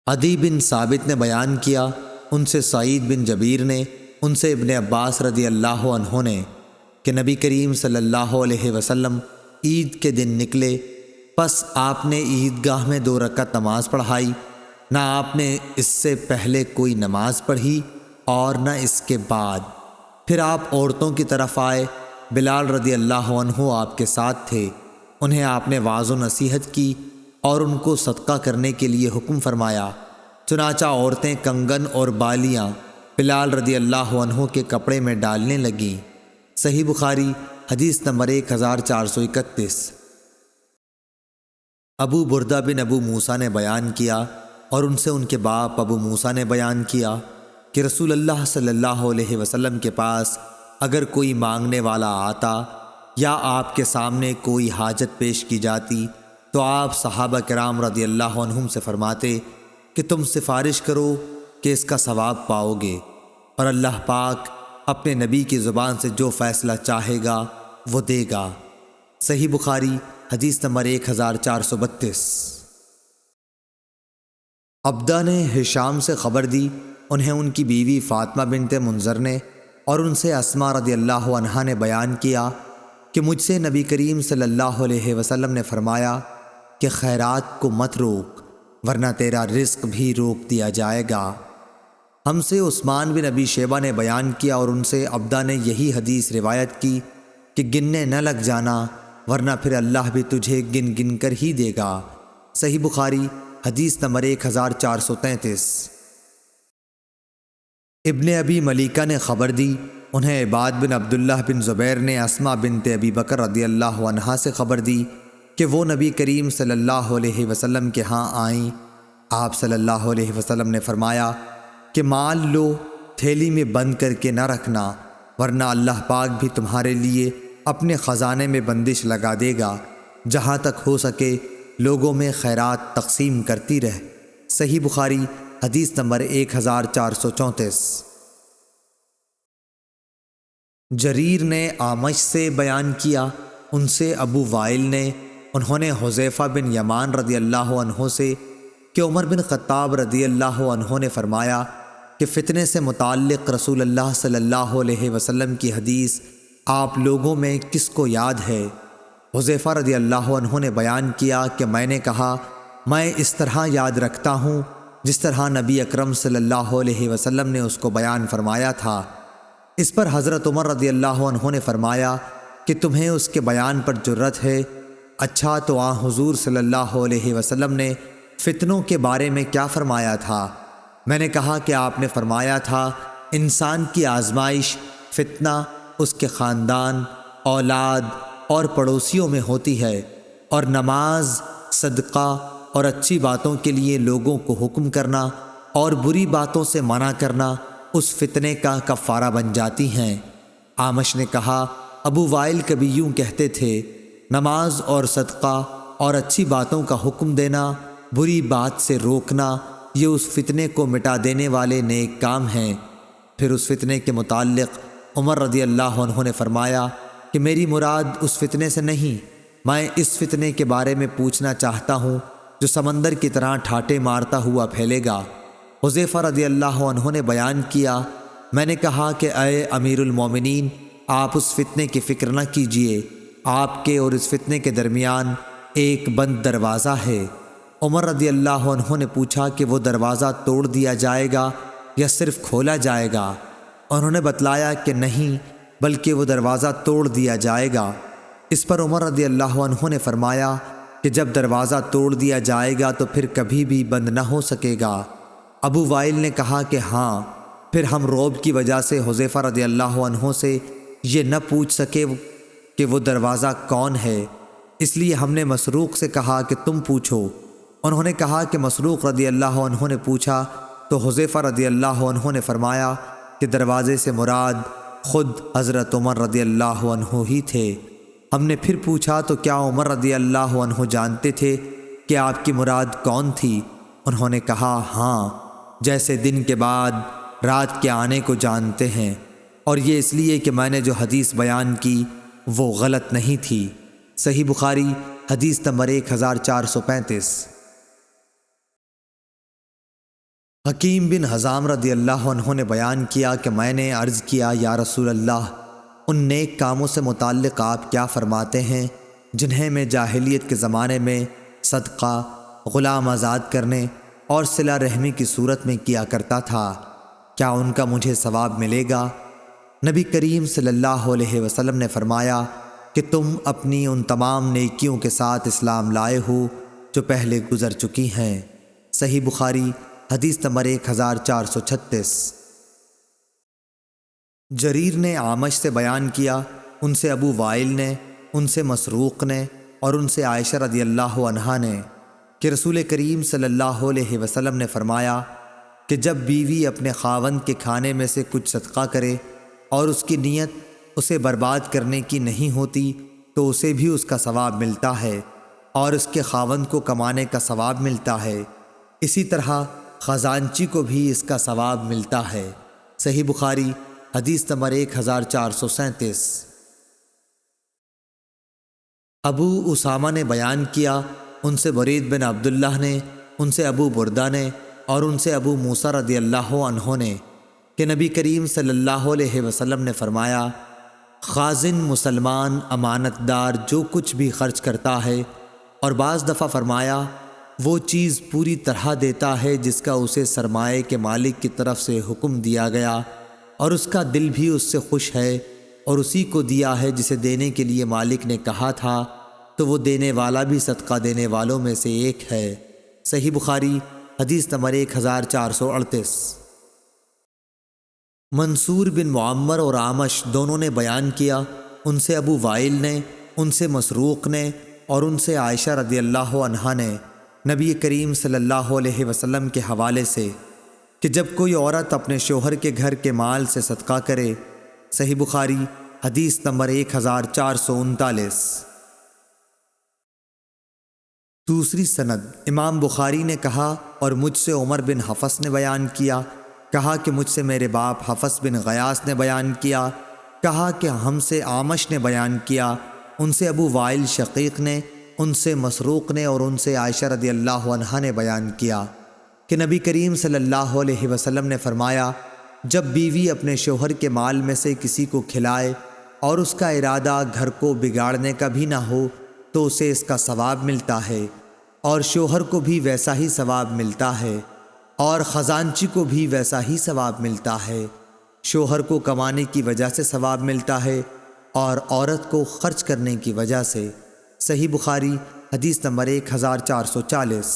عدی بن ثابت نے بیان کیا، ان سے سعید بن جبیر نے، ان سے ابن عباس رضی اللہ عنہ نے کہ نبی کریم صلی اللہ علیہ وسلم عید کے دن نکلے، پس آپ نے عیدگاہ میں 2 رکعت نماز پڑھائی، نہ آپ نے اس سے پہلے کوئی نماز پڑھی اور نہ اس کے بعد۔ پھر آپ عورتوں کی طرف آئے، بلال رضی اللہ عنہ آپ کے ساتھ تھے، انہیں آپ نے واعظ و نصیحت کی اور ان کو صدقہ کرنے کے لیے حکم فرمایا۔ چنانچہ عورتیں کنگن اور بالیاں بلال رضی اللہ عنہ کے کپڑے میں ڈالنے لگیں۔ صحیح بخاری حدیث نمبر 1431۔ ابو بردہ بن ابو موسیٰ نے بیان کیا اور ان سے ان کے باپ ابو موسیٰ نے بیان کیا کہ رسول اللہ صلی اللہ علیہ وسلم کے پاس اگر کوئی مانگنے والا آتا یا آپ کے سامنے کوئی حاجت پیش کی جاتی تو آپ صحابہ کرام رضی اللہ عنہم سے فرماتے کہ تم سفارش کرو کہ اس کا ثواب پاؤ گے، اور اللہ پاک اپنے نبی کی زبان سے جو فیصلہ چاہے گا وہ دے گا۔ صحیح بخاری حدیث نمبر 1432۔ عبدہ نے ہشام سے خبر دی، انہیں ان کی بیوی فاطمہ بنت منذر نے اور ان سے اسماء رضی اللہ عنہا نے بیان کیا کہ مجھ سے نبی کریم صلی اللہ علیہ وسلم نے فرمایا کہ خیرات کو مت روک ورنہ تیرا رزق بھی روک دیا جائے گا۔ ہم سے عثمان بن ابی شیبہ نے بیان کیا اور ان سے عبدہ نے یہی حدیث روایت کی کہ گننے نہ لگ جانا ورنہ پھر اللہ بھی تجھے گن گن کر ہی دے گا۔ صحیح بخاری حدیث نمبر 1433۔ ابن ابی ملیکہ نے خبر دی، انہیں عباد بن عبداللہ بن زبیر نے اسماء بنت ابی بکر رضی اللہ عنہا سے خبر دی کہ وہ نبی کریم صلی اللہ علیہ وسلم کے ہاں آئیں۔ آپ صلی اللہ علیہ وسلم نے فرمایا کہ مال لو، تھیلی میں بند کر کے نہ رکھنا ورنہ اللہ پاک بھی تمہارے لیے اپنے خزانے میں بندش لگا دے گا، جہاں تک ہو سکے لوگوں میں خیرات تقسیم کرتی رہ۔ صحیح بخاری حدیث نمبر 1434۔ جریر نے اعمش سے بیان کیا، ان سے ابو وائل نے، انہوں نے حذیفہ بن یمان رضی اللہ عنہ سے کہ عمر بن خطاب رضی اللہ عنہ نے فرمایا کہ فتنے سے متعلق رسول اللہ صلی اللہ علیہ وسلم کی حدیث آپ لوگوں میں کس کو یاد ہے؟ حذیفہ رضی اللہ عنہ نے بیان کیا کہ میں نے کہا میں اس طرح یاد رکھتا ہوں جس طرح نبی اکرم صلی اللہ علیہ وسلم نے اس کو بیان فرمایا تھا۔ اس پر حضرت عمر رضی اللہ عنہ نے فرمایا کہ تمہیں اس کے بیان پر جرت ہے؟ اچھا تو حضور صلی اللہ علیہ وسلم نے فتنوں کے بارے میں کیا فرمایا تھا؟ میں نے کہا کہ آپ نے فرمایا تھا انسان کی آزمائش فتنہ اس کے خاندان، اولاد اور پڑوسیوں میں ہوتی ہے، اور نماز، صدقہ اور اچھی باتوں کے لیے لوگوں کو حکم کرنا اور بری باتوں سے منع کرنا اس فتنے کا کفارہ بن جاتی ہیں۔ اعمش نے کہا ابو وائل کبھی یوں کہتے تھے، نماز اور صدقہ اور اچھی باتوں کا حکم دینا، بری بات سے روکنا، یہ اس فتنے کو مٹا دینے والے نیک کام ہیں۔ پھر اس فتنے کے متعلق عمر رضی اللہ عنہ نے فرمایا کہ میری مراد اس فتنے سے نہیں، میں اس فتنے کے بارے میں پوچھنا چاہتا ہوں جو سمندر کی طرح ٹھاٹے مارتا ہوا پھیلے گا۔ حذیفہ رضی اللہ عنہ نے بیان کیا، میں نے کہا کہ اے امیر المومنین، آپ اس فتنے کی فکر نہ کیجیے، آپ کے اور اس فتنے کے درمیان ایک بند دروازہ ہے۔ عمر رضی اللہ عنہ نے پوچھا کہ وہ دروازہ توڑ دیا جائے گا یا صرف کھولا جائے گا؟ انہوں نے بتلایا کہ نہیں، بلکہ وہ دروازہ توڑ دیا جائے گا۔ اس پر عمر رضی اللہ عنہ نے فرمایا کہ جب دروازہ توڑ دیا جائے گا تو پھر کبھی بھی بند نہ ہو سکے گا۔ ابو وائل نے کہا کہ ہاں۔ پھر ہم رعب کی وجہ سے حذیفہ رضی اللہ عنہ سے یہ نہ پوچھ سکے کہ وہ دروازہ کون ہے، اس لیے ہم نے مسروق سے کہا کہ تم پوچھو۔ انہوں نے کہا کہ مسروق رضی اللہ عنہ نے پوچھا تو حذیفہ رضی اللہ عنہ نے فرمایا کہ دروازے سے مراد خود حضرت عمر رضی اللہ عنہ ہی تھے۔ ہم نے پھر پوچھا تو کیا عمر رضی اللہ عنہ جانتے تھے کہ آپ کی مراد کون تھی؟ انہوں نے کہا ہاں، جیسے دن کے بعد رات کے آنے کو جانتے ہیں، اور یہ اس لیے کہ میں نے جو حدیث بیان کی وہ غلط نہیں تھی۔ صحیح بخاری حدیث نمبر 1435۔ حکیم بن حزام رضی اللہ عنہ نے بیان کیا کہ میں نے عرض کیا یا رسول اللہ، ان نیک کاموں سے متعلق آپ کیا فرماتے ہیں جنہیں میں جاہلیت کے زمانے میں صدقہ، غلام آزاد کرنے اور صلہ رحمی کی صورت میں کیا کرتا تھا، کیا ان کا مجھے ثواب ملے گا؟ نبی کریم صلی اللہ علیہ وسلم نے فرمایا کہ تم اپنی ان تمام نیکیوں کے ساتھ اسلام لائے ہو جو پہلے گزر چکی ہیں۔ صحیح بخاری حدیث نمبر 1436۔ جریر نے اعمش سے بیان کیا، ان سے ابو وائل نے، ان سے مسروق نے اور ان سے عائشہ رضی اللہ عنہا نے کہ رسول کریم صلی اللہ علیہ وسلم نے فرمایا کہ جب بیوی اپنے خاوند کے کھانے میں سے کچھ صدقہ کرے اور اس کی نیت اسے برباد کرنے کی نہیں ہوتی تو اسے بھی اس کا ثواب ملتا ہے اور اس کے خاوند کو کمانے کا ثواب ملتا ہے، اسی طرح خزانچی کو بھی اس کا ثواب ملتا ہے۔ صحیح بخاری حدیث نمبر 1437۔ ابو اسامہ نے بیان کیا، ان سے برید بن عبداللہ نے، ان سے ابو بردہ نے اور ان سے ابو موسیٰ رضی اللہ عنہ نے کہ نبی کریم صلی اللہ علیہ وسلم نے فرمایا، خازن مسلمان امانت دار جو کچھ بھی خرچ کرتا ہے، اور بعض دفعہ فرمایا وہ چیز پوری طرح دیتا ہے جس کا اسے سرمایے کے مالک کی طرف سے حکم دیا گیا، اور اس کا دل بھی اس سے خوش ہے، اور اسی کو دیا ہے جسے دینے کے لیے مالک نے کہا تھا، تو وہ دینے والا بھی صدقہ دینے والوں میں سے ایک ہے۔ صحیح بخاری حدیث نمبر 1438۔ منصور بن معمر اور اعمش دونوں نے بیان کیا، ان سے ابو وائل نے، ان سے مسروق نے اور ان سے عائشہ رضی اللہ عنہا نے نبی کریم صلی اللہ علیہ وسلم کے حوالے سے کہ جب کوئی عورت اپنے شوہر کے گھر کے مال سے صدقہ کرے۔ صحیح بخاری حدیث نمبر 1439۔ دوسری سند، امام بخاری نے کہا اور مجھ سے عمر بن حفص نے بیان کیا، کہا کہ مجھ سے میرے باپ حفص بن غیاث نے بیان کیا، کہا کہ ہم سے اعمش نے بیان کیا، ان سے ابو وائل شقیق نے، ان سے مسروق نے اور ان سے عائشہ رضی اللہ عنہا نے بیان کیا کہ نبی کریم صلی اللہ علیہ وسلم نے فرمایا، جب بیوی اپنے شوہر کے مال میں سے کسی کو کھلائے اور اس کا ارادہ گھر کو بگاڑنے کا بھی نہ ہو تو اسے اس کا ثواب ملتا ہے، اور شوہر کو بھی ویسا ہی ثواب ملتا ہے، اور خزانچی کو بھی ویسا ہی ثواب ملتا ہے۔ شوہر کو کمانے کی وجہ سے ثواب ملتا ہے اور عورت کو خرچ کرنے کی وجہ سے۔ صحیح بخاری حدیث نمبر 1440۔